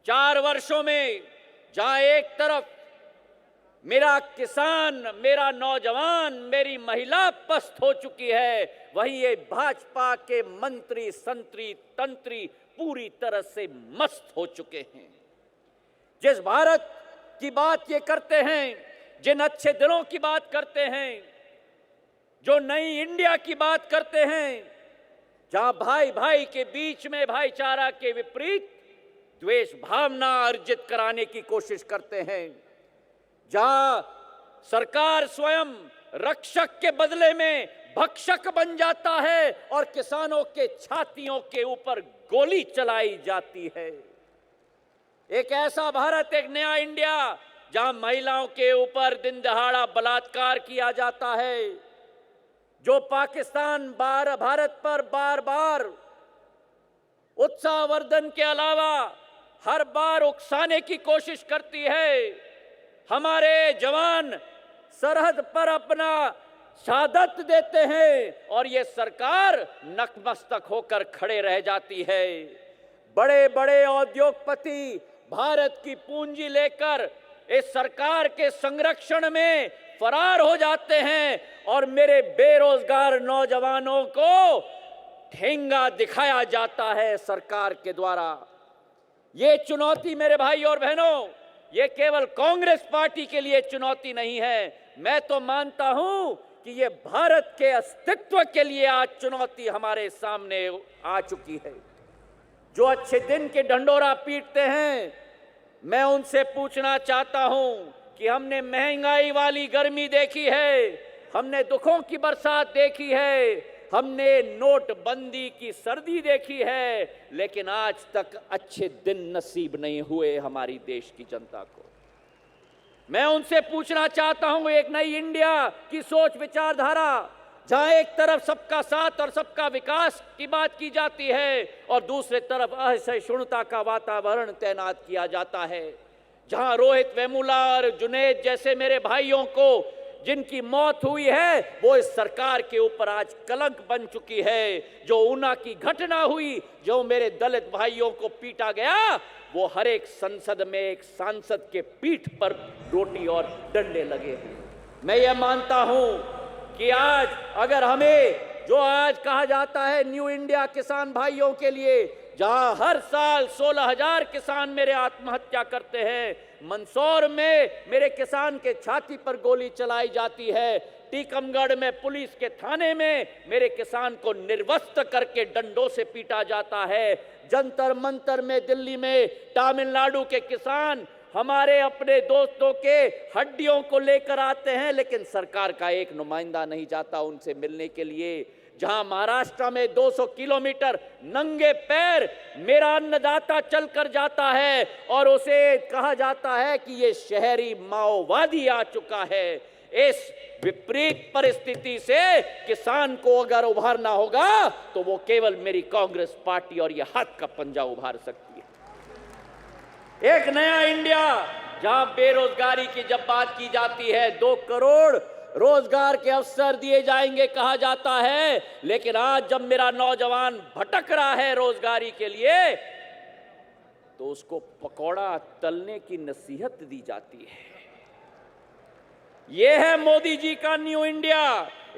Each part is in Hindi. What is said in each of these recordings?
4 वर्षों में जहां एक तरफ मेरा किसान, मेरा नौजवान, मेरी महिला पस्त हो चुकी है, वहीं ये भाजपा के मंत्री, संतरी, तंत्री पूरी तरह से मस्त हो चुके हैं। जिस भारत की बात ये करते हैं, जिन अच्छे दिनों की बात करते हैं, जो नई इंडिया की बात करते हैं, जहां भाई भाई के बीच में भाईचारा के विपरीत द्वेष भावना अर्जित कराने की कोशिश करते हैं, जहां सरकार स्वयं रक्षक के बदले में भक्षक बन जाता है और किसानों के छातियों के ऊपर गोली चलाई जाती है। एक ऐसा भारत, एक नया इंडिया, जहां महिलाओं के ऊपर दिन दहाड़ा बलात्कार किया जाता है, जो पाकिस्तान भारत पर बार बार उत्साहवर्धन के अलावा हर बार उकसाने की कोशिश करती है। हमारे जवान सरहद पर अपना शहादत देते हैं और ये सरकार नतमस्तक होकर खड़े रह जाती है। बड़े बड़े उद्योगपति भारत की पूंजी लेकर इस सरकार के संरक्षण में फरार हो जाते हैं और मेरे बेरोजगार नौजवानों को ठेंगा दिखाया जाता है सरकार के द्वारा। ये चुनौती मेरे भाई और बहनों, ये केवल कांग्रेस पार्टी के लिए चुनौती नहीं है। मैं तो मानता हूं कि ये भारत के अस्तित्व के लिए आज चुनौती हमारे सामने आ चुकी है। जो अच्छे दिन के ढंढोरा पीटते हैं, मैं उनसे पूछना चाहता हूं कि हमने महंगाई वाली गर्मी देखी है, हमने दुखों की बरसात देखी है, हमने नोटबंदी की सर्दी देखी है, लेकिन आज तक अच्छे दिन नसीब नहीं हुए हमारी देश की जनता को। मैं उनसे पूछना चाहता हूं, एक नई इंडिया की सोच विचारधारा, जहां एक तरफ सबका साथ और सबका विकास की बात की जाती है और दूसरे तरफ असहिष्णुता का वातावरण तैनात किया जाता है, जहां रोहित वेमुला और जुनैद जैसे मेरे भाइयों को जिनकी मौत हुई है, वो इस सरकार के ऊपर आज कलंक बन चुकी है। जो ऊना की घटना हुई, जो मेरे दलित भाइयों को पीटा गया, वो हर एक संसद में एक सांसद के पीठ पर रोटी और डंडे लगे हैं। मैं ये मानता हूं कि आज अगर हमें जो आज कहा जाता है न्यू इंडिया किसान भाइयों के लिए, जहां हर साल 16,000 किसान मेरे आत्महत्या करते हैं, मंदसौर में मेरे किसान के छाती पर गोली चलाई जाती है, टीकमगढ़ में पुलिस के थाने में मेरे किसान को निर्वस्त्र करके डंडों से पीटा जाता है, जंतर मंतर में दिल्ली में तमिलनाडु के किसान हमारे अपने दोस्तों के हड्डियों को लेकर आते हैं, लेकिन सरकार का एक नुमाइंदा नहीं जाता उनसे मिलने के लिए। जहां महाराष्ट्र में 200 किलोमीटर नंगे पैर मेरा अन्नदाता चलकर जाता है और उसे कहा जाता है कि ये शहरी माओवादी आ चुका है। इस विपरीत परिस्थिति से किसान को अगर उभारना होगा तो वो केवल मेरी कांग्रेस पार्टी और ये हाथ का पंजा उभार सकती है। एक नया इंडिया, जहां बेरोजगारी की जब बात की जाती है, 2 करोड़ रोजगार के अवसर दिए जाएंगे कहा जाता है, लेकिन आज जब मेरा नौजवान भटक रहा है रोजगारी के लिए, तो उसको पकौड़ा तलने की नसीहत दी जाती है। यह है मोदी जी का न्यू इंडिया,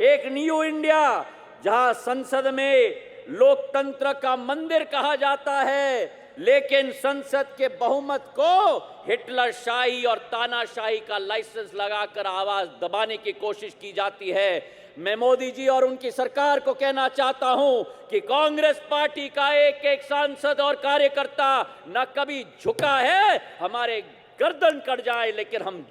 एक न्यू इंडिया जहां संसद में लोकतंत्र का मंदिर कहा जाता है, लेकिन संसद के बहुमत को हिटलर शाही और तानाशाही का लाइसेंस लगाकर आवाज दबाने की कोशिश की जाती है। मैं मोदी जी और उनकी सरकार को कहना चाहता हूं कि कांग्रेस पार्टी का एक एक सांसद और कार्यकर्ता न कभी झुका है, हमारे गर्दन कट जाए लेकिन हम झुक